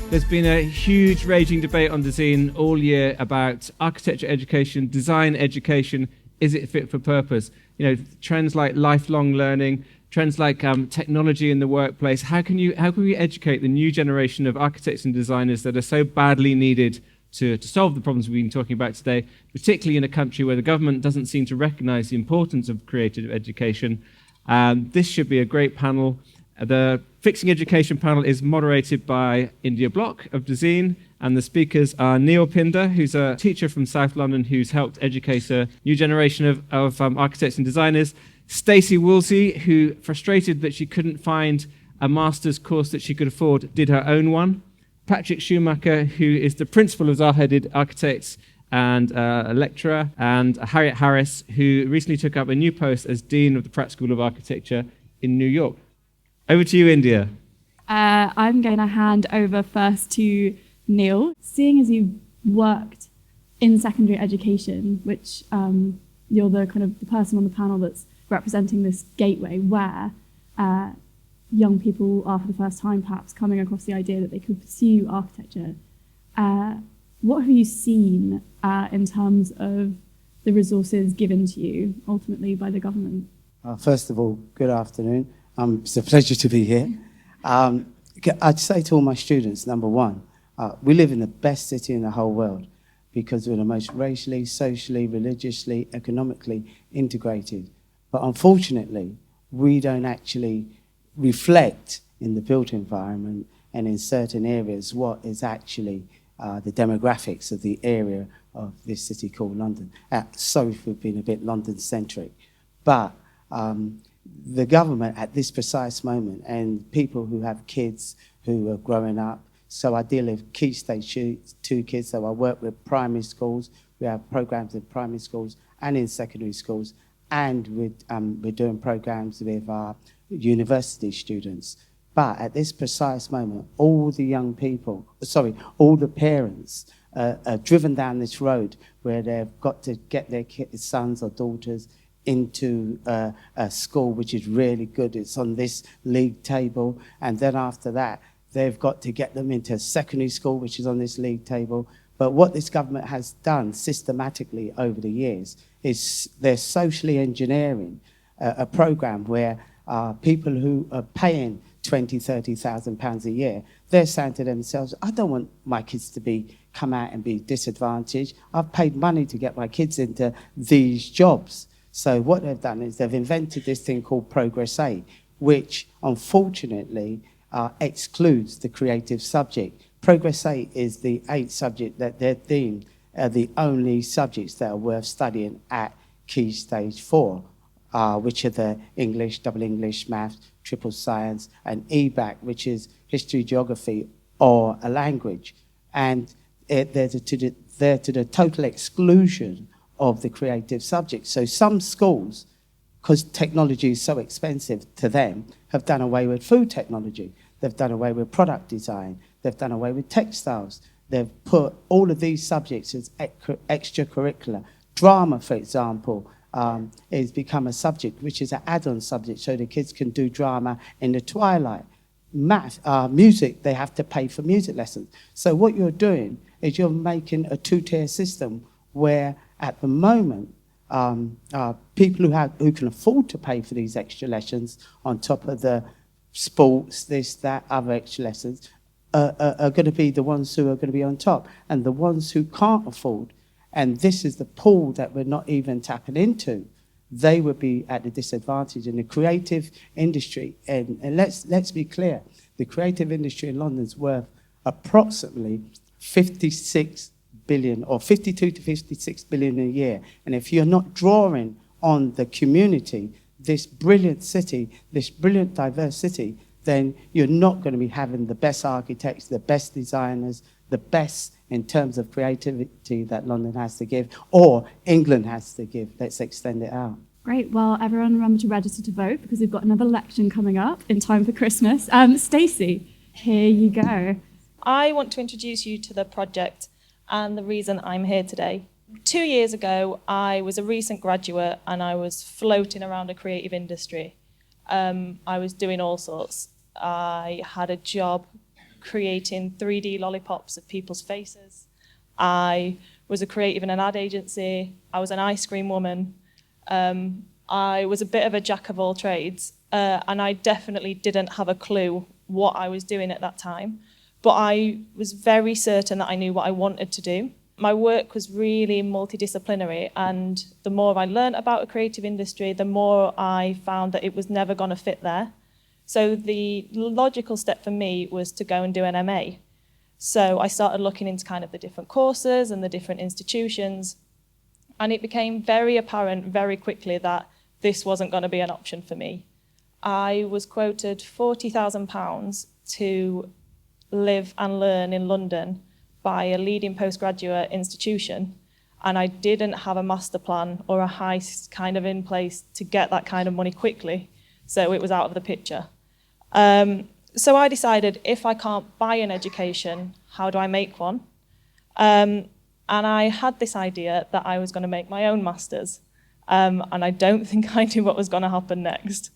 There's been a huge raging debate on Dezeen all year about architecture education, design education. Is it fit for purpose? You know, trends like lifelong learning, trends like technology in the workplace. How can we educate the new generation of architects and designers that are so badly needed to solve the problems we've been talking about today, particularly in a country where the government doesn't seem to recognize the importance of creative education? This should be a great panel. The Fixing Education panel is moderated by India Block of Dezeen, and the speakers are Neil Pinder, who's a teacher from South London who's helped educate a new generation of architects and designers, Stacie Woolsey, who, frustrated that she couldn't find a master's course that she could afford, did her own one, Patrik Schumacher, who is the principal of Zaha Hadid Architects and a lecturer, and Harriet Harriss, who recently took up a new post as Dean of the Pratt School of Architecture in New York. Over to you, India. I'm going to hand over first to Neil. Seeing as you've worked in secondary education, which you're the kind of the person on the panel that's representing this gateway where young people are for the first time perhaps coming across the idea that they could pursue architecture, what have you seen in terms of the resources given to you ultimately by the government? First of all, good afternoon. It's a pleasure to be here. I'd say to all my students, number one, we live in the best city in the whole world because we're the most racially, socially, religiously, economically integrated. But unfortunately, we don't actually reflect in the built environment and in certain areas what is actually the demographics of the area of this city called London. Sorry if we've been a bit London-centric, but the government at this precise moment and people who have kids who are growing up, so I deal with Key Stage 2 kids, so I work with primary schools. We have programs in primary schools and in secondary schools, and we're doing programs with our university students. But at this precise moment, all the parents are driven down this road where they've got to get their sons or daughters into a school which is really good. It's on this league table. And then after that, they've got to get them into a secondary school, which is on this league table. But what this government has done systematically over the years is they're socially engineering a program where people who are paying £20,000, £30,000 a year, they're saying to themselves, I don't want my kids to come out and be disadvantaged. I've paid money to get my kids into these jobs. So what they've done is they've invented this thing called Progress A, which unfortunately excludes the creative subject. Progress A is the 8 subject that they're deemed are the only subjects that are worth studying at Key Stage 4, which are the English, double English, maths, triple science, and EBAC, which is history, geography, or a language. And they're to the total exclusion of the creative subject. So some schools, because technology is so expensive to them, have done away with food technology. They've done away with product design. They've done away with textiles. They've put all of these subjects as extracurricular. Drama, for example, has become a subject which is an add-on subject, so the kids can do drama in the twilight. Math, music, they have to pay for music lessons. So what you're doing is you're making a two-tier system where at the moment, people who can afford to pay for these extra lessons on top of the sports, this, that, other extra lessons, are going to be the ones who are going to be on top. And the ones who can't afford, and this is the pool that we're not even tapping into, they would be at a disadvantage in the creative industry. And let's be clear, the creative industry in London is worth approximately 56 billion or 52 to 56 billion a year. And if you're not drawing on the community, this brilliant city, this brilliant diverse city, then you're not going to be having the best architects, the best designers, the best in terms of creativity that London has to give, or England has to give. Let's extend it out. Great. Well, everyone remember to register to vote because we've got another election coming up in time for Christmas. Stacie, here you go. I want to introduce you to the project and the reason I'm here today. 2 years ago, I was a recent graduate and I was floating around a creative industry. I was doing all sorts. I had a job creating 3D lollipops of people's faces. I was a creative in an ad agency. I was an ice cream woman. I was a bit of a jack of all trades, and I definitely didn't have a clue what I was doing at that time. But I was very certain that I knew what I wanted to do. My work was really multidisciplinary, and the more I learned about a creative industry, the more I found that it was never going to fit there. So the logical step for me was to go and do an MA. So I started looking into kind of the different courses and the different institutions, and it became very apparent very quickly that this wasn't going to be an option for me. I was quoted £40,000 to live and learn in London by a leading postgraduate institution, and I didn't have a master plan or a heist kind of in place to get that kind of money quickly, so it was out of the picture. So I decided, if I can't buy an education, how do I make one? And I had this idea that I was going to make my own masters, and I don't think I knew what was going to happen next.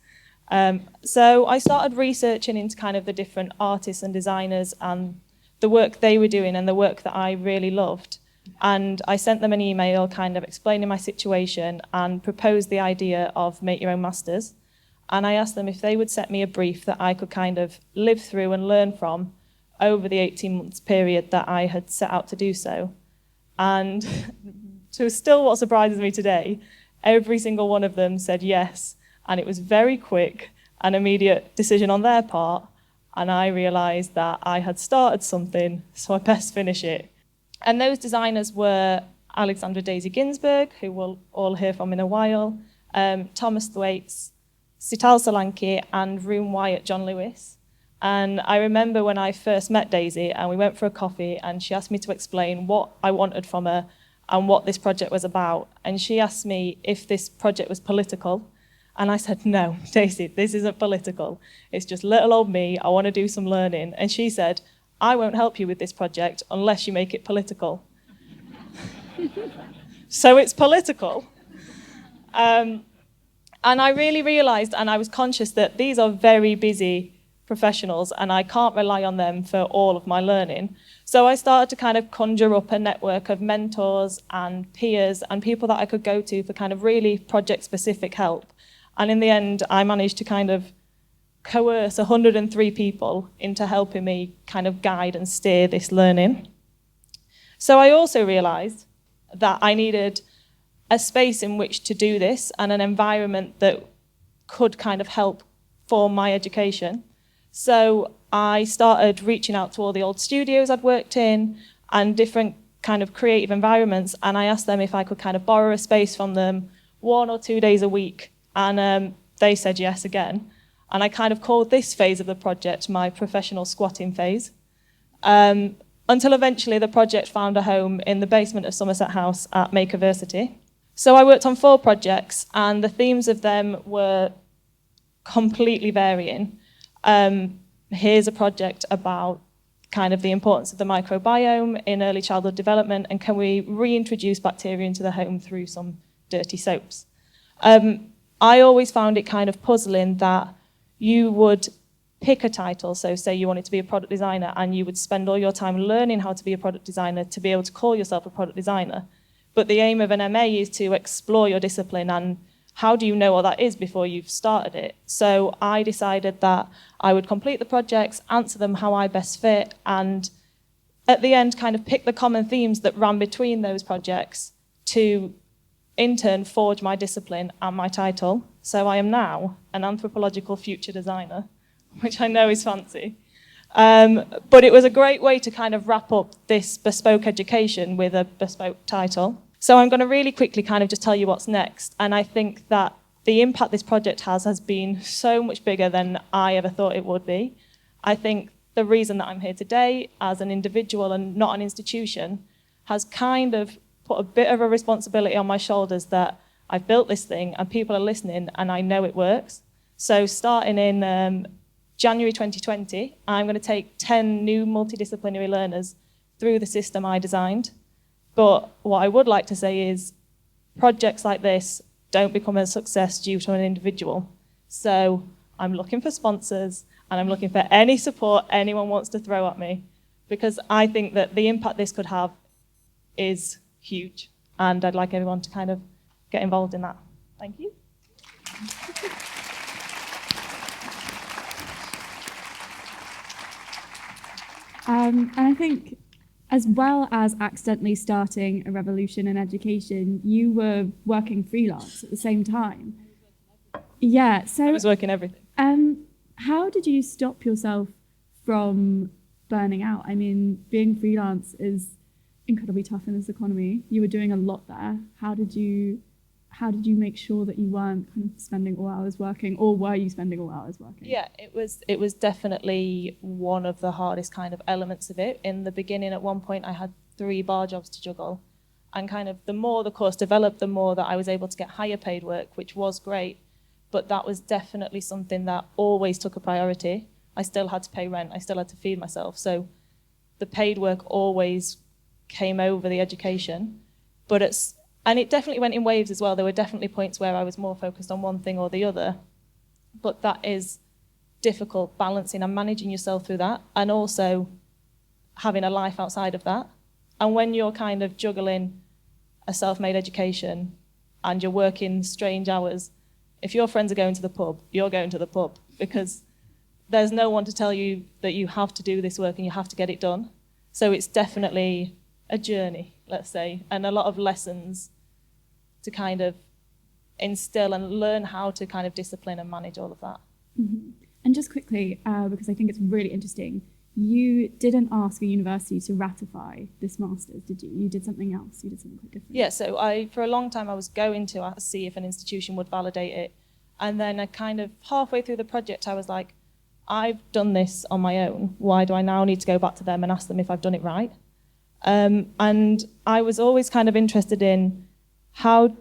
So I started researching into kind of the different artists and designers and the work they were doing and the work that I really loved. And I sent them an email kind of explaining my situation and proposed the idea of make your own masters. And I asked them if they would set me a brief that I could kind of live through and learn from over the 18 months period that I had set out to do so. And to still what surprises me today, every single one of them said yes. And it was very quick, an immediate decision on their part. And I realised that I had started something, so I best finish it. And those designers were Alexandra Daisy Ginsberg, who we'll all hear from in a while, Thomas Thwaites, Sital Solanki, and Room Wyatt John Lewis. And I remember when I first met Daisy and we went for a coffee and she asked me to explain what I wanted from her and what this project was about. And she asked me if this project was political. And I said, no, Daisy, this isn't political. It's just little old me. I want to do some learning. And she said, I won't help you with this project unless you make it political. So it's political. And I really realised, and I was conscious that these are very busy professionals and I can't rely on them for all of my learning. So I started to kind of conjure up a network of mentors and peers and people that I could go to for kind of really project-specific help. And in the end, I managed to kind of coerce 103 people into helping me kind of guide and steer this learning. So I also realised that I needed a space in which to do this and an environment that could kind of help form my education. So I started reaching out to all the old studios I'd worked in and different kind of creative environments, and I asked them if I could kind of borrow a space from them 1 or 2 days a week, and they said yes again. And I kind of called this phase of the project my professional squatting phase, until eventually the project found a home in the basement of Somerset House at Makerversity. So I worked on 4 projects, and the themes of them were completely varying. Here's a project about kind of the importance of the microbiome in early childhood development, and can we reintroduce bacteria into the home through some dirty soaps. I always found it kind of puzzling that you would pick a title, so say you wanted to be a product designer, and you would spend all your time learning how to be a product designer to be able to call yourself a product designer. But the aim of an MA is to explore your discipline, and how do you know what that is before you've started it? So I decided that I would complete the projects, answer them how I best fit, and at the end kind of pick the common themes that ran between those projects to in turn forge my discipline and my title. So I am now an anthropological future designer, which I know is fancy. But it was a great way to kind of wrap up this bespoke education with a bespoke title. So I'm going to really quickly kind of just tell you what's next. And I think that the impact this project has been so much bigger than I ever thought it would be. I think the reason that I'm here today as an individual and not an institution has kind of put a bit of a responsibility on my shoulders that I've built this thing and people are listening and I know it works. So starting in January 2020, I'm going to take 10 new multidisciplinary learners through the system I designed. But what I would like to say is projects like this don't become a success due to an individual. So I'm looking for sponsors, and I'm looking for any support anyone wants to throw at me, because I think that the impact this could have is huge, and I'd like everyone to kind of get involved in that. Thank you. And I think, as well as accidentally starting a revolution in education, you were working freelance at the same time. Yeah, so I was working everything. How did you stop yourself from burning out? I mean, being freelance is incredibly tough in this economy. You were doing a lot there. How did you make sure that you weren't kind of spending all hours working, or were you spending all hours working? Yeah, it was definitely one of the hardest kind of elements of it. In the beginning, at one point, I had 3 bar jobs to juggle, and kind of the more the course developed, the more that I was able to get higher paid work, which was great. But that was definitely something that always took a priority. I still had to pay rent. I still had to feed myself. So the paid work always came over the education. And it definitely went in waves as well. There were definitely points where I was more focused on one thing or the other. But that is difficult, balancing and managing yourself through that, and also having a life outside of that. And when you're kind of juggling a self-made education and you're working strange hours, if your friends are going to the pub, you're going to the pub, because there's no one to tell you that you have to do this work and you have to get it done. So it's definitely a journey, let's say, and a lot of lessons to kind of instill and learn how to kind of discipline and manage all of that. Mm-hmm. And just quickly, because I think it's really interesting, you didn't ask a university to ratify this master's, did you? You did something else. You did something quite different. Yeah, so for a long time I was going to see if an institution would validate it. And then I kind of halfway through the project, I was like, I've done this on my own. Why do I now need to go back to them and ask them if I've done it right? And I was always kind of interested in how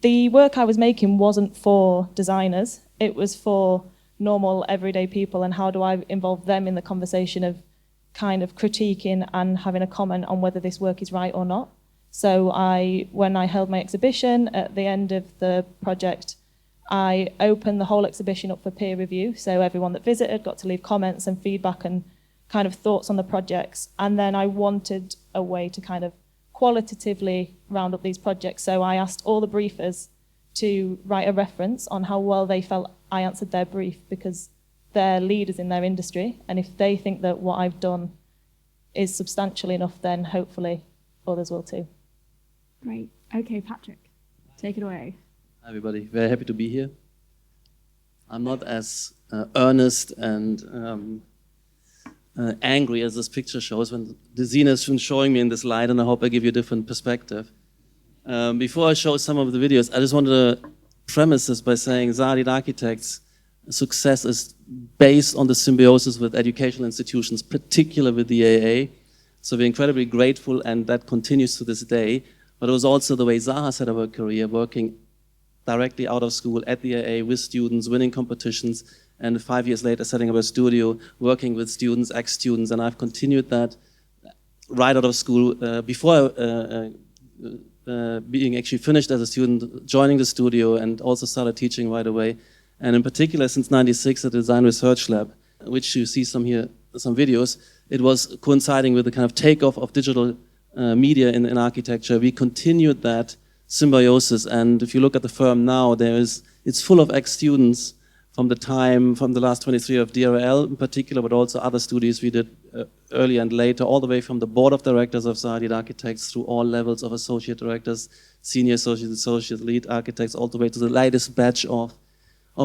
the work I was making wasn't for designers. It was for normal, everyday people, and how do I involve them in the conversation of kind of critiquing and having a comment on whether this work is right or not. So when I held my exhibition at the end of the project, I opened the whole exhibition up for peer review. So everyone that visited got to leave comments and feedback and kind of thoughts on the projects. And then I wanted a way to kind of qualitatively round up these projects. So I asked all the briefers to write a reference on how well they felt I answered their brief, because they're leaders in their industry. And if they think that what I've done is substantial enough, then hopefully others will too. Great. Okay, Patrik, take it away. Hi everybody, very happy to be here. I'm not as earnest and angry as this picture shows when Dezeen has been showing me in this light, and I hope I give you a different perspective. Before I show some of the videos, I just wanted to premise this by saying Hadid Architects' success is based on the symbiosis with educational institutions, particularly with the AA. So we're incredibly grateful, and that continues to this day. But it was also the way Zaha set up her career, working directly out of school at the AA with students, winning competitions, and 5 years later setting up a studio, working with students, ex-students, and I've continued that right out of school before being actually finished as a student, joining the studio, and also started teaching right away. And in particular, since '96 at the Design Research Lab, which you see some videos, it was coinciding with the kind of takeoff of digital media in architecture. We continued that symbiosis, and if you look at the firm now, it's full of ex-students from the last 23 of DRL in particular, but also other studios we did earlier and later, all the way from the board of directors of Hadid Architects through all levels of associate directors, senior associate, lead architects, all the way to the latest batch of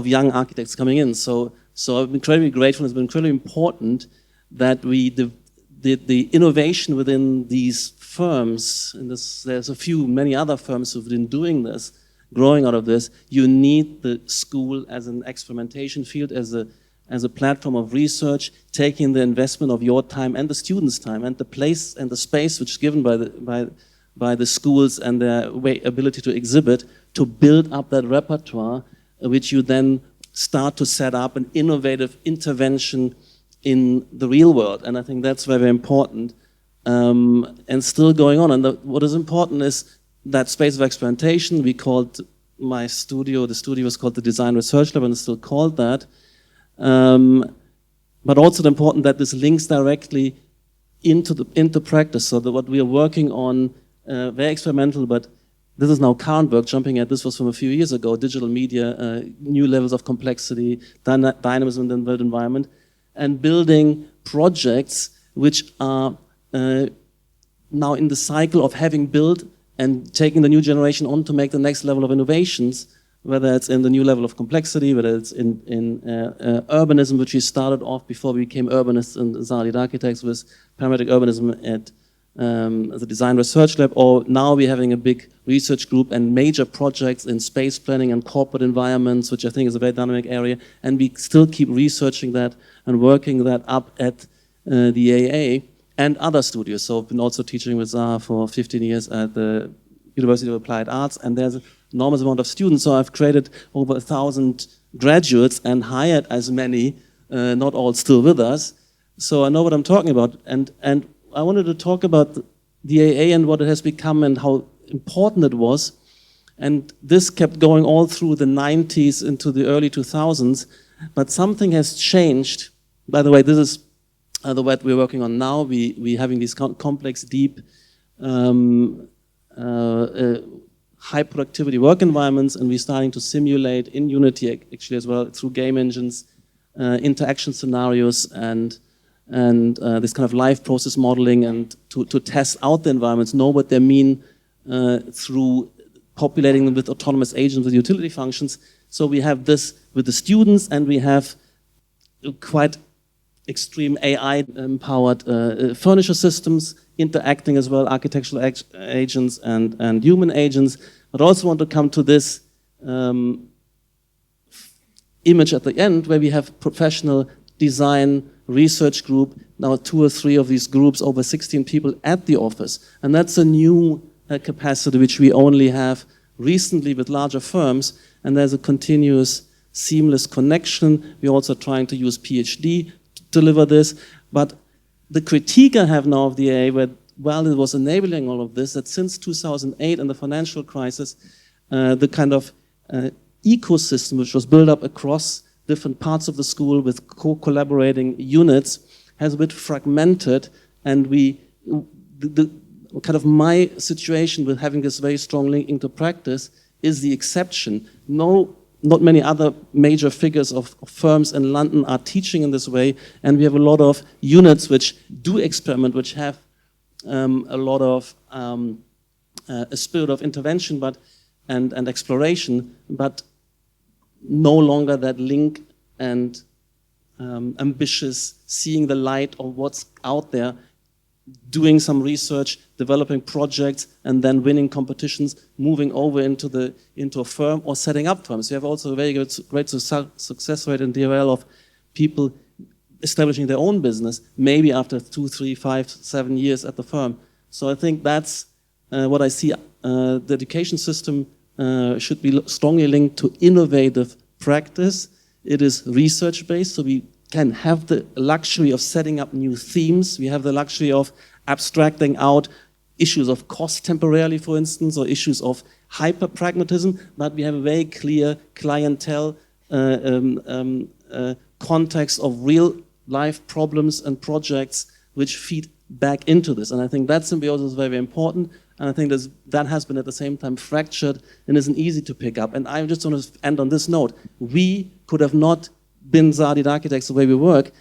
young architects coming in. So I'm incredibly grateful. It's been incredibly important that the innovation within these firms, and there's many other firms who've been doing this, growing out of this. You need the school as an experimentation field, as a platform of research, taking the investment of your time and the students' time and the place and the space which is given by the schools and their ability to exhibit, to build up that repertoire, which you then start to set up an innovative intervention in the real world. And I think that's very, very important, and still going on. And what is important is that space of experimentation. We called the studio was called the Design Research Lab, and it's still called that. but also important that this links directly into practice. So that what we are working on, very experimental, but this is now current work, jumping at this was from a few years ago, digital media, new levels of complexity, dynamism in the built environment, and building projects which are now in the cycle of having built and taking the new generation on to make the next level of innovations, whether it's in the new level of complexity, whether it's in urbanism, which we started off before we became urbanists and Hadid architects with parametric urbanism at the Design Research Lab, or now we're having a big research group and major projects in space planning and corporate environments, which I think is a very dynamic area, and we still keep researching that and working that up at the AA and other studios. So I've been also teaching with Zaha for 15 years at the University of Applied Arts, and there's an enormous amount of students, so I've created over 1,000 graduates and hired as many, not all still with us, so I know what I'm talking about, and I wanted to talk about the AA and what it has become and how important it was. And this kept going all through the 90s into the early 2000s. But something has changed. By the way, this is the what we're working on now. We're having these complex, deep, high productivity work environments, and we're starting to simulate in Unity actually as well through game engines, interaction scenarios, and this kind of live process modeling, and to test out the environments, know what they mean through populating them with autonomous agents with utility functions. So we have this with the students, and we have quite extreme AI-empowered furniture systems interacting as well, architectural agents and human agents. But I also want to come to this image at the end where we have professional design research group, now 2 or 3 of these groups, over 16 people at the office. And that's a new capacity which we only have recently with larger firms, and there's a continuous seamless connection. We're also trying to use PhD to deliver this. But the critique I have now of the AA, while it was enabling all of this, that since 2008 and the financial crisis, the kind of ecosystem which was built up across different parts of the school with collaborating units has a bit fragmented, and the kind of my situation with having this very strong link into practice is the exception. Not many other major figures of firms in London are teaching in this way, and we have a lot of units which do experiment, which have a lot of a spirit of intervention and exploration, but no longer that link and ambitious, seeing the light of what's out there, doing some research, developing projects, and then winning competitions, moving over into a firm or setting up firms. We have also a very great success rate in DRL of people establishing their own business, maybe after 2, 3, 5, 7 years at the firm. So I think that's what I see. The education system should be strongly linked to innovative practice. It is research-based, so we can have the luxury of setting up new themes. We have the luxury of abstracting out issues of cost temporarily, for instance, or issues of hyper-pragmatism, but we have a very clear clientele context of real-life problems and projects which feed back into this. And I think that symbiosis is very, very important. And I think that has been at the same time fractured and isn't easy to pick up. And I just want to end on this note. We could have not been Hadid architects the way we work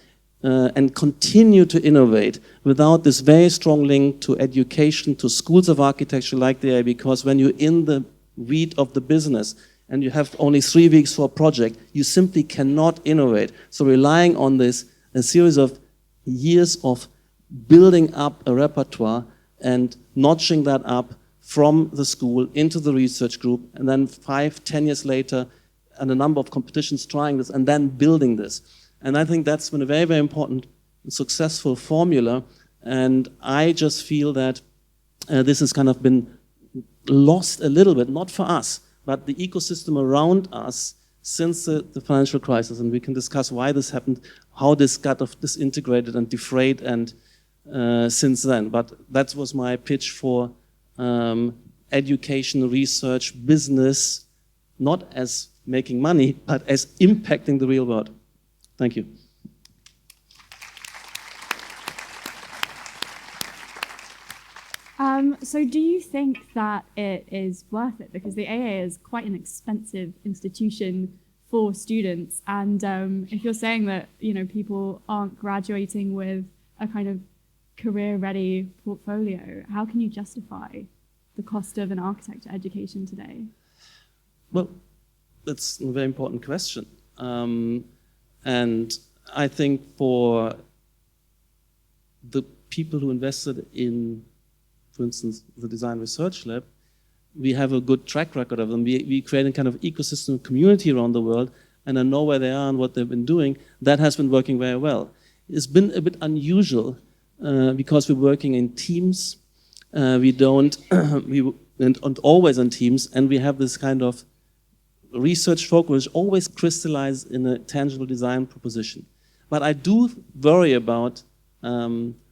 and continue to innovate without this very strong link to education, to schools of architecture like the AA, because when you're in the weed of the business and you have only 3 weeks for a project, you simply cannot innovate. So relying on this, a series of years of building up a repertoire and notching that up from the school into the research group, and then 5, 10 years later, and a number of competitions trying this, and then building this. And I think that's been a very, very important and successful formula, and I just feel that this has kind of been lost a little bit, not for us, but the ecosystem around us since the financial crisis, and we can discuss why this happened, how this got disintegrated and defrayed and since then. But that was my pitch for education, research, business, not as making money, but as impacting the real world. Thank you. So do you think that it is worth it? Because the AA is quite an expensive institution for students. And if you're saying that, people aren't graduating with a kind of career-ready portfolio, how can you justify the cost of an architecture education today? Well, that's a very important question. And I think for the people who invested in, for instance, the Design Research Lab, we have a good track record of them. We create a kind of ecosystem community around the world, and I know where they are and what they've been doing. That has been working very well. It's been a bit unusual because we're working in teams. We aren't always in teams, and we have this kind of research focus which always crystallizes in a tangible design proposition. But I do worry about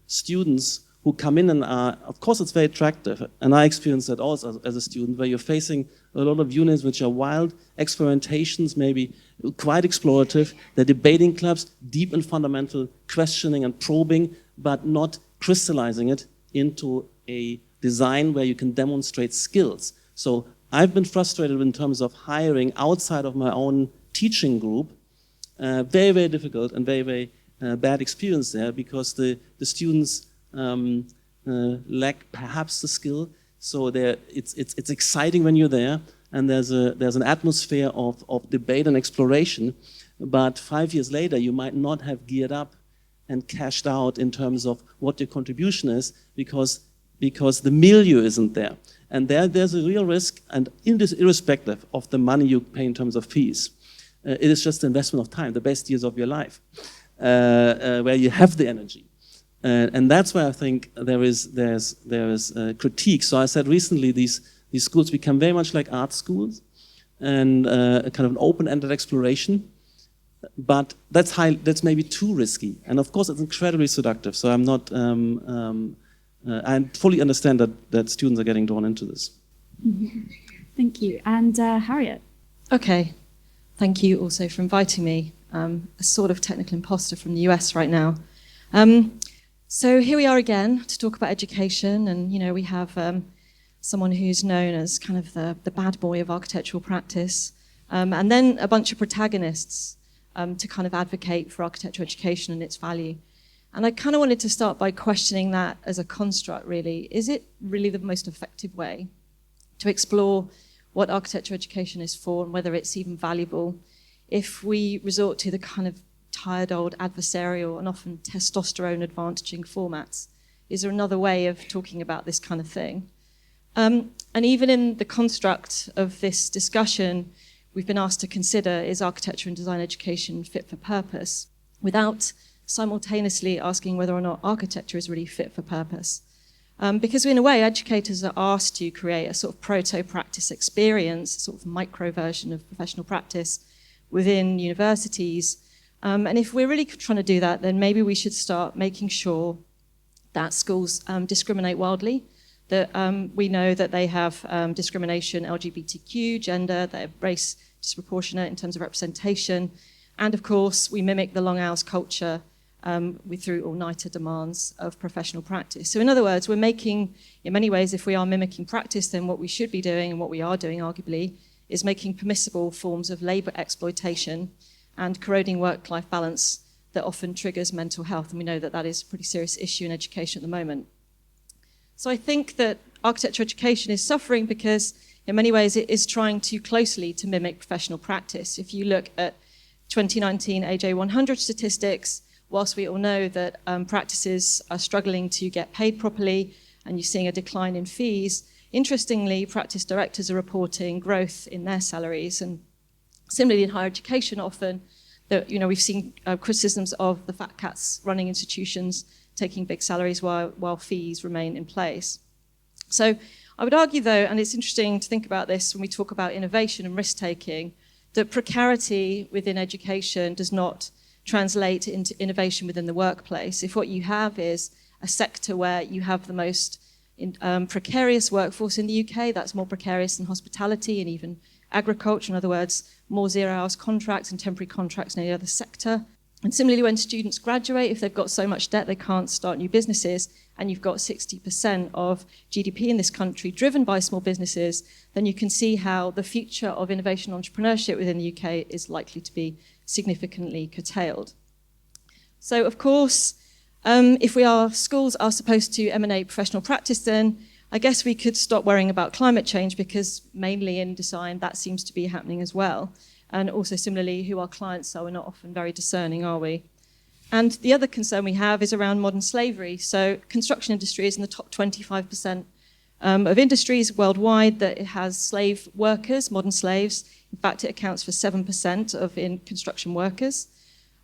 students who come in and are, of course it's very attractive, and I experienced that also as a student, where you're facing a lot of units which are wild experimentations, maybe quite explorative. They're debating clubs, deep and fundamental questioning and probing, but not crystallizing it into a design where you can demonstrate skills. So I've been frustrated in terms of hiring outside of my own teaching group. Very, very difficult and very, very bad experience there, because the students lack perhaps the skill. So it's exciting when you're there, and there's an atmosphere of debate and exploration. But 5 years later, you might not have geared up and cashed out in terms of what your contribution is, because the milieu isn't there. And there's a real risk, and irrespective of the money you pay in terms of fees, it is just the investment of time, the best years of your life, where you have the energy. And that's where I think there's critique. So I said recently these schools become very much like art schools, and a kind of an open-ended exploration. But that's maybe too risky. And of course, it's incredibly seductive. So I'm not. I fully understand that students are getting drawn into this. Mm-hmm. Thank you. And Harriet. Okay. Thank you also for inviting me. A sort of technical imposter from the US right now. So here we are again to talk about education, and we have someone who's known as kind of the bad boy of architectural practice, and then a bunch of protagonists to kind of advocate for architectural education and its value. And I kind of wanted to start by questioning that as a construct, really. Is it really the most effective way to explore what architecture education is for and whether it's even valuable if we resort to the kind of tired old adversarial and often testosterone advantaging formats? Is there another way of talking about this kind of thing? And even in the construct of this discussion, we've been asked to consider, is architecture and design education fit for purpose, without simultaneously asking whether or not architecture is really fit for purpose. Because in a way, educators are asked to create a sort of proto-practice experience, a sort of micro version of professional practice within universities. And if we're really trying to do that, then maybe we should start making sure that schools discriminate wildly, that we know that they have discrimination, LGBTQ, gender, they're race disproportionate in terms of representation. And of course, we mimic the long hours culture through all-nighter demands of professional practice. So in other words, we're making, in many ways, if we are mimicking practice, then what we should be doing, and what we are doing arguably, is making permissible forms of labour exploitation and corroding work-life balance that often triggers mental health. And we know that that is a pretty serious issue in education at the moment. So I think that architecture education is suffering because, in many ways, it is trying too closely to mimic professional practice. If you look at 2019 AJ100 statistics, whilst we all know that practices are struggling to get paid properly and you're seeing a decline in fees, interestingly, practice directors are reporting growth in their salaries. And similarly in higher education, often that we've seen criticisms of the fat cats running institutions taking big salaries while fees remain in place. So I would argue, though, and it's interesting to think about this when we talk about innovation and risk-taking, that precarity within education does not translate into innovation within the workplace. If what you have is a sector where you have the most precarious workforce in the UK, that's more precarious than hospitality and even agriculture. In other words, more zero-hours contracts and temporary contracts in any other sector. And similarly, when students graduate, if they've got so much debt they can't start new businesses, and you've got 60% of GDP in this country driven by small businesses, then you can see how the future of innovation entrepreneurship within the UK is likely to be significantly curtailed. So, of course, if schools are supposed to emanate professional practice, then I guess we could stop worrying about climate change, because mainly in design that seems to be happening as well. And also similarly, who our clients are, we're not often very discerning, are we? And the other concern we have is around modern slavery. So construction industry is in the top 25% of industries worldwide that it has slave workers, modern slaves. In fact, it accounts for 7% of construction workers.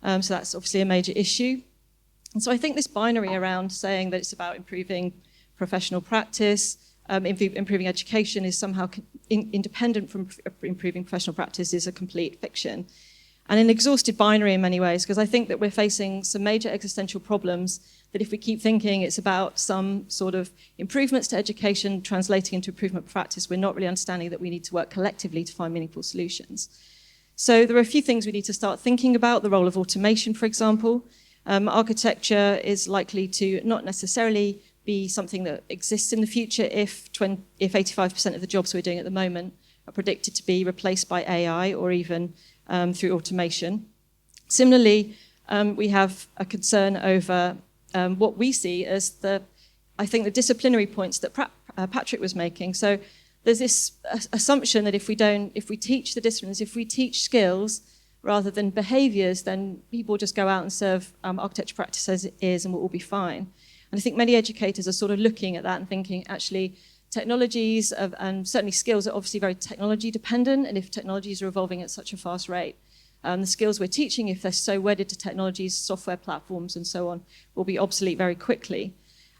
So that's obviously a major issue. And so I think this binary around saying that it's about improving professional practice, improving education is somehow independent from improving professional practice is a complete fiction. And an exhausted binary in many ways, because I think that we're facing some major existential problems that if we keep thinking it's about some sort of improvements to education translating into improvement of practice, we're not really understanding that we need to work collectively to find meaningful solutions. So there are a few things we need to start thinking about. The role of automation, for example. Architecture is likely to not necessarily be something that exists in the future if 85% of the jobs we're doing at the moment are predicted to be replaced by AI or even through automation. Similarly, we have a concern over what we see as the disciplinary points that Patrik was making. So there's this assumption that if we teach the disciplines, if we teach skills rather than behaviours, then people just go out and serve architecture practice as it is and we'll all be fine. And I think many educators are sort of looking at that and thinking, actually, technologies and certainly skills are obviously very technology dependent, and if technologies are evolving at such a fast rate, the skills we're teaching, if they're so wedded to technologies, software platforms and so on, will be obsolete very quickly.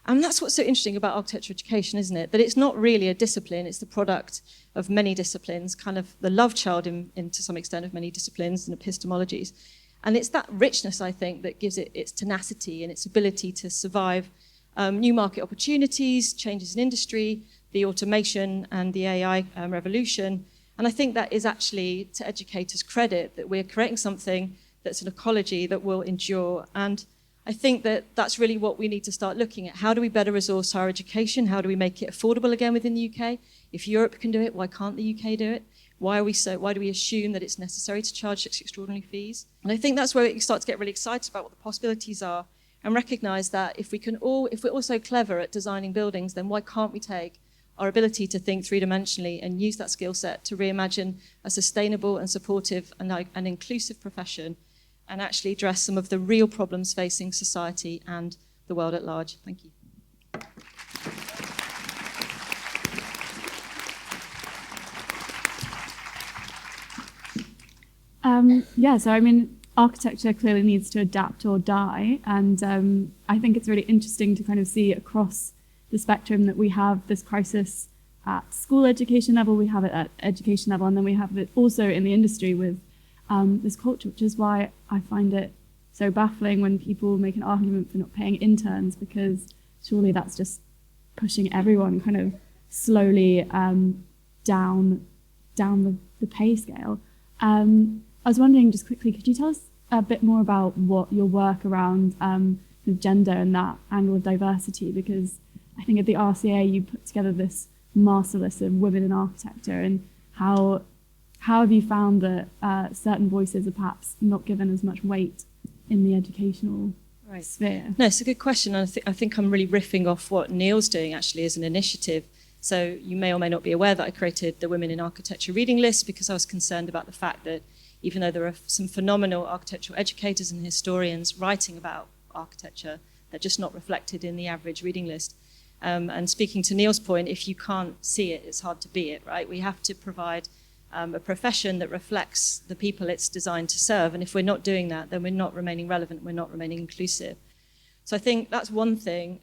And that's what's so interesting about architecture education, isn't it? That it's not really a discipline, it's the product of many disciplines, kind of the love child to some extent of many disciplines and epistemologies. And it's that richness, I think, that gives it its tenacity and its ability to survive new market opportunities, changes in industry, the automation and the AI revolution. And I think that is actually to educators' credit, that we're creating something that's an ecology that will endure. And I think that that's really what we need to start looking at. How do we better resource higher education? How do we make it affordable again within the UK? If Europe can do it, why can't the UK do it? Why do we assume that it's necessary to charge such extraordinary fees? And I think that's where we start to get really excited about what the possibilities are and recognise that if we're all so clever at designing buildings, then why can't we take our ability to think three-dimensionally and use that skill set to reimagine a sustainable and supportive and inclusive profession and actually address some of the real problems facing society and the world at large. Thank you. So I mean, architecture clearly needs to adapt or die, and I think it's really interesting to kind of see across the spectrum that we have this crisis at school education level, we have it at education level, and then we have it also in the industry with this culture, which is why I find it so baffling when people make an argument for not paying interns, because surely that's just pushing everyone kind of slowly down the pay scale. I was wondering, just quickly, could you tell us a bit more about what your work around gender and that angle of diversity? Because I think at the RCA you put together this master list of women in architecture, and how have you found that certain voices are perhaps not given as much weight in the educational sphere? No, it's a good question. I think I'm really riffing off what Neil's doing actually as an initiative. So you may or may not be aware that I created the Women in Architecture reading list because I was concerned about the fact that even though there are some phenomenal architectural educators and historians writing about architecture, they're just not reflected in the average reading list. And speaking to Neil's point, if you can't see it, it's hard to be it, right? We have to provide a profession that reflects the people it's designed to serve. And if we're not doing that, then we're not remaining relevant, we're not remaining inclusive. So I think that's one thing.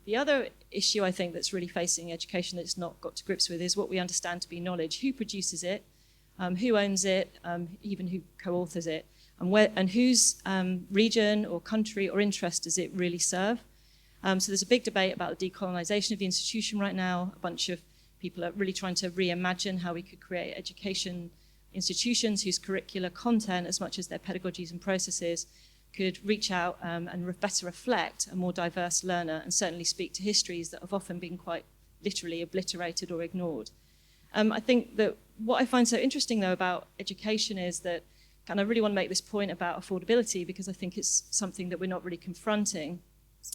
The other issue I think that's really facing education that's not got to grips with is what we understand to be knowledge. Who produces it? Who owns it? Even who co-authors it? And whose region or country or interest does it really serve? So there's a big debate about the decolonisation of the institution right now. A bunch of people are really trying to reimagine how we could create education institutions whose curricular content, as much as their pedagogies and processes, could reach out and better reflect a more diverse learner and certainly speak to histories that have often been quite literally obliterated or ignored. I think that what I find so interesting, though, about education is that, and I really want to make this point about affordability because I think it's something that we're not really confronting.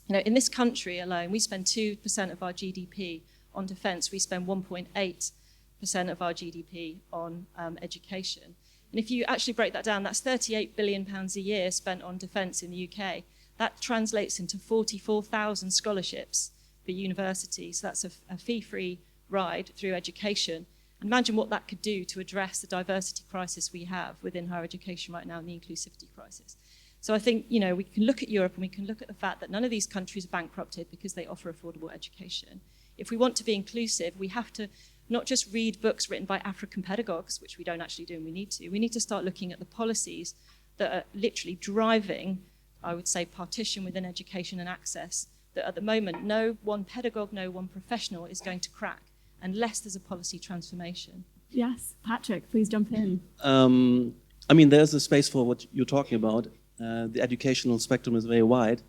You know, in this country alone, we spend 2% of our GDP on defence. We spend 1.8% of our GDP on education. And if you actually break that down, that's £38 billion a year spent on defence in the UK. That translates into 44,000 scholarships for universities. So that's a fee-free ride through education. And imagine what that could do to address the diversity crisis we have within higher education right now and the inclusivity crisis. So I think, you know, we can look at Europe and we can look at the fact that none of these countries are bankrupted because they offer affordable education. If we want to be inclusive, we have to not just read books written by African pedagogues, which we don't actually do and we need to. We need to start looking at the policies that are literally driving, I would say, partition within education and access, that at the moment no one pedagogue, no one professional is going to crack unless there's a policy transformation. Yes, Patrik, please jump in. I mean, there's a space for what you're talking about. The educational spectrum is very wide,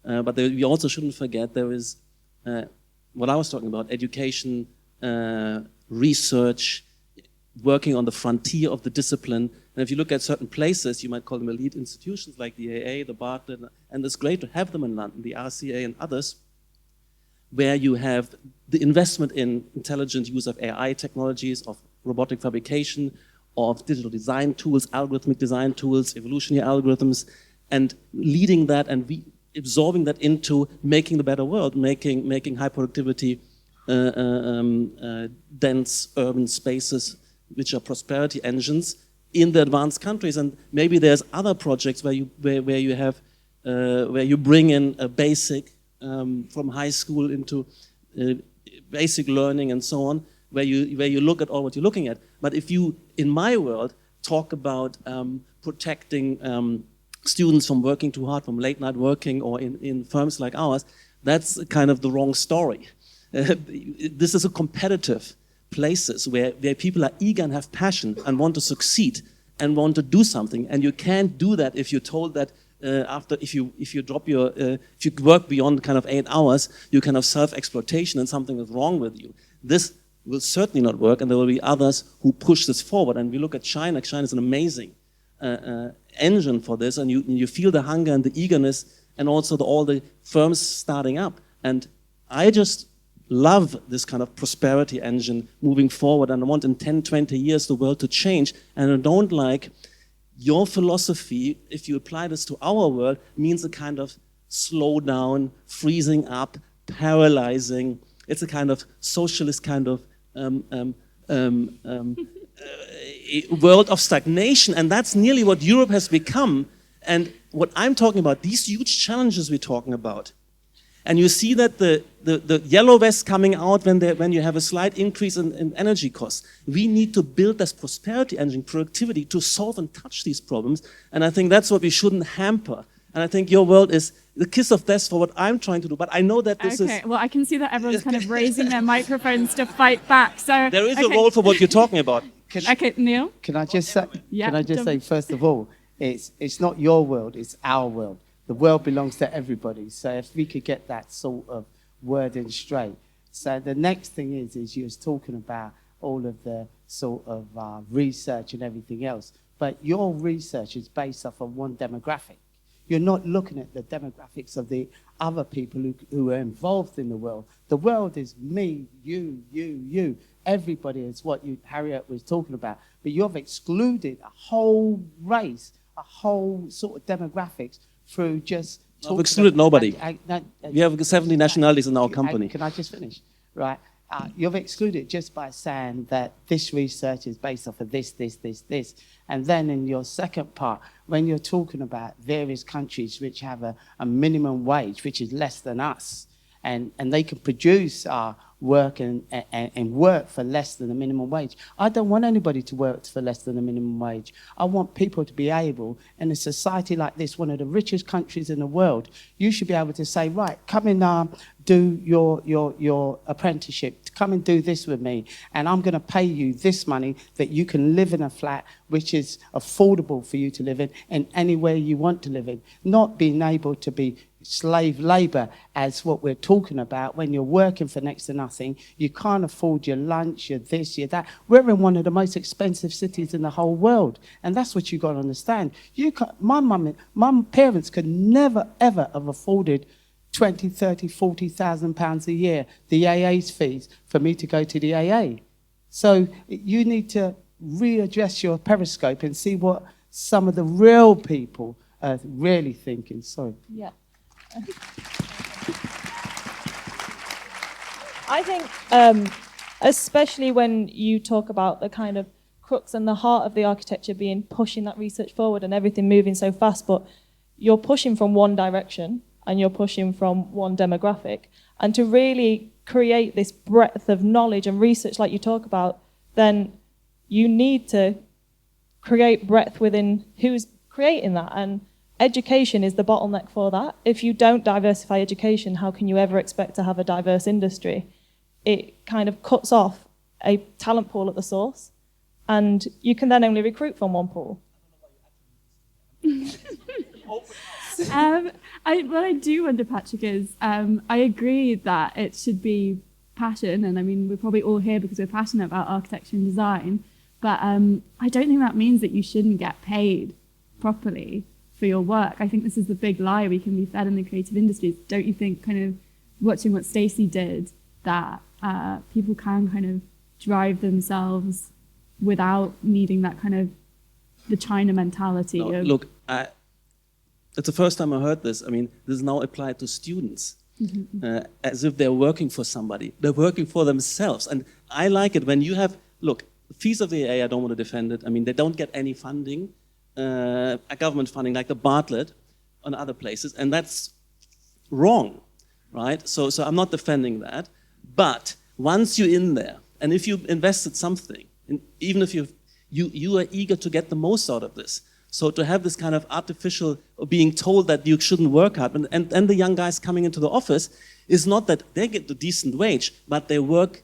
but we also shouldn't forget there is what I was talking about, education, research, working on the frontier of the discipline. And if you look at certain places, you might call them elite institutions like the AA, the Barclay, and it's great to have them in London, the RCA and others, where you have the investment in intelligent use of AI technologies, of robotic fabrication, of digital design tools, algorithmic design tools, evolutionary algorithms, and leading that and absorbing that into making the better world, making high productivity, dense urban spaces, which are prosperity engines in the advanced countries. And maybe there's other projects where you bring in a basic from high school into basic learning and so on, where you look at all what you're looking at. But if you, in my world, talk about protecting students from working too hard, from late night working, or in firms like ours, that's kind of the wrong story. This is a competitive places where people are eager and have passion and want to succeed and want to do something, and you can't do that if you're told that if you work beyond kind of 8 hours, you kind of self-exploitation and something is wrong with you. This will certainly not work, and there will be others who push this forward. And we look at China. China is an amazing engine for this, and you feel the hunger and the eagerness, and also all the firms starting up. And I just love this kind of prosperity engine moving forward, and I want in 10, 20 years the world to change. And I don't like your philosophy, if you apply this to our world, means a kind of slow down, freezing up, paralyzing. It's a kind of socialist kind of world of stagnation, and that's nearly what Europe has become. And what I'm talking about, these huge challenges we're talking about, and you see that the yellow vest coming out when you have a slight increase in energy costs. We need to build this prosperity engine, productivity, to solve and touch these problems. And I think that's what we shouldn't hamper. And I think your world is the kiss of death for what I'm trying to do. But I know that this is... Okay, well, I can see that everyone's kind of raising their microphones to fight back. So there is a role for what you're talking about. Okay, Neil? Can I just say, Yeah, say first of all, it's not your world, it's our world. The world belongs to everybody. So if we could get that sort of wording straight. So the next thing is you was talking about all of the sort of research and everything else. But your research is based off of one demographic. You're not looking at the demographics of the other people who are involved in the world. The world is me, you. Everybody is what Harriet was talking about. But you've excluded a whole race, a whole sort of demographics through just... We've excluded nobody. We have 70 nationalities in our company. Can I just finish? Right. You've excluded just by saying that this research is based off of this. And then in your second part, when you're talking about various countries which have a minimum wage, which is less than us, and they can produce work and work for less than the minimum wage. I don't want anybody to work for less than the minimum wage. I want people to be able, in a society like this, one of the richest countries in the world, you should be able to say, right, come and do your apprenticeship, come and do this with me, and I'm going to pay you this money that you can live in a flat which is affordable for you to live in anywhere you want to live in. Not being able to be slave labour as what we're talking about when you're working for next to nothing. You can't afford your lunch, your this, your that. We're in one of the most expensive cities in the whole world, and that's what you got to understand. My parents could never ever have afforded 20, 30, 40,000 pounds a year, the AA's fees, for me to go to the AA. So you need to readjust your periscope and see what some of the real people are really thinking. Sorry. Yeah. I think, especially when you talk about the kind of crux and the heart of the architecture being pushing that research forward and everything moving so fast, but you're pushing from one direction and you're pushing from one demographic. And to really create this breadth of knowledge and research like you talk about, then you need to create breadth within who's creating that. And education is the bottleneck for that. If you don't diversify education, how can you ever expect to have a diverse industry? It kind of cuts off a talent pool at the source, and you can then only recruit from one pool. What I do wonder, Patrik, is I agree that it should be passion, and I mean, we're probably all here because we're passionate about architecture and design, but I don't think that means that you shouldn't get paid properly for your work. I think this is the big lie we can be fed in the creative industries. Don't you think, kind of watching what Stacie did, that people can kind of drive themselves without needing that kind of the China mentality? No, of, look, it's the first time I heard this. I mean, this is now applied to students, as if they're working for somebody. They're working for themselves. And I like it when you have, look, fees of the AA, I don't want to defend it. I mean, they don't get any funding, government funding like the Bartlett and other places, and that's wrong, right? So I'm not defending that. But once you're in there, and if you've invested something, and even if you are eager to get the most out of this, so to have this kind of artificial being told that you shouldn't work hard, and the young guys coming into the office, is not that they get the decent wage, but they work,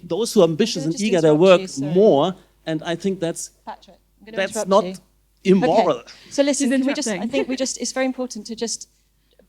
those who are ambitious and eager, they work more, and I think that's Patrik, I'm going to interrupt not you. immoral. Okay. So listen, She's I think it's very important to just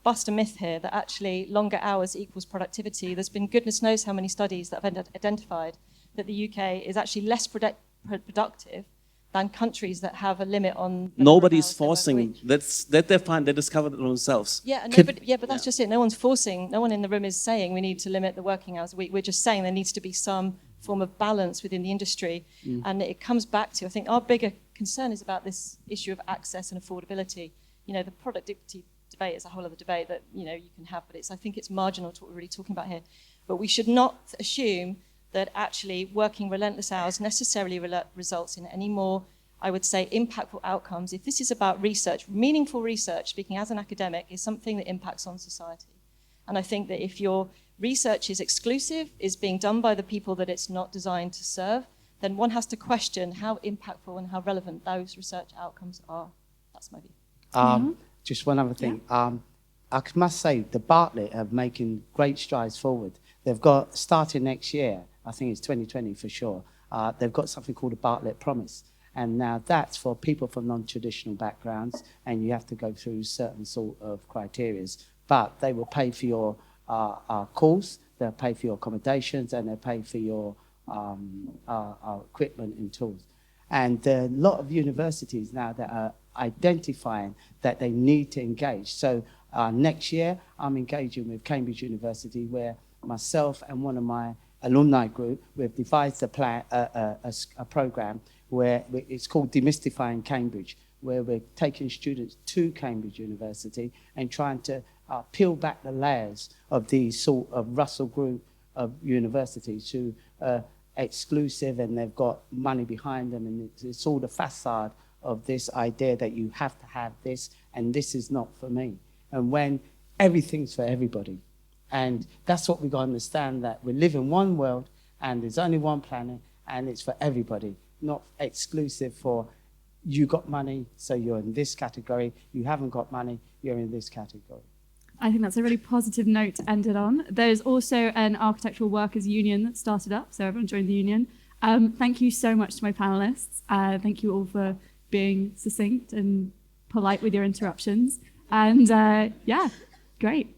bust a myth here that actually longer hours equals productivity. There's been goodness knows how many studies that have identified that the UK is actually less productive than countries that have a limit on. Nobody's forcing. That they find, they discovered it themselves. Yeah, but that's just it. No one's forcing. No one in the room is saying we need to limit the working hours. We're just saying there needs to be some form of balance within the industry, and it comes back to, I think our bigger concern is about this issue of access and affordability. You know, the productivity debate is a whole other debate that you can have, but I think it's marginal to what we're really talking about here. But we should not assume that actually working relentless hours necessarily results in any more, I would say, impactful outcomes. If this is about research, meaningful research, speaking as an academic, is something that impacts on society. And I think that if your research is exclusive, is being done by the people that it's not designed to serve, then one has to question how impactful and how relevant those research outcomes are. That's my view. Just one other thing. I must say, the Bartlett are making great strides forward. They've got, starting next year, I think it's 2020 for sure, they've got something called a Bartlett Promise. And now that's for people from non-traditional backgrounds, and you have to go through certain sort of criteria. But they will pay for your course, they'll pay for your accommodations, and they'll pay for your equipment and tools. And there are a lot of universities now that are identifying that they need to engage. So next year, I'm engaging with Cambridge University, where myself and one of my alumni group, we've devised a program where it's called Demystifying Cambridge, where we're taking students to Cambridge University and trying to peel back the layers of these sort of Russell Group of universities who are exclusive and they've got money behind them, and it's all the facade of this idea that you have to have this and this is not for me. And when everything's for everybody. And that's what we've got to understand, that we live in one world and there's only one planet and it's for everybody, not exclusive for you got money, so you're in this category. You haven't got money, you're in this category. I think that's a really positive note to end it on. There's also an architectural workers union that started up, so everyone joined the union. Thank you so much to my panelists. Thank you all for being succinct and polite with your interruptions. And yeah, great.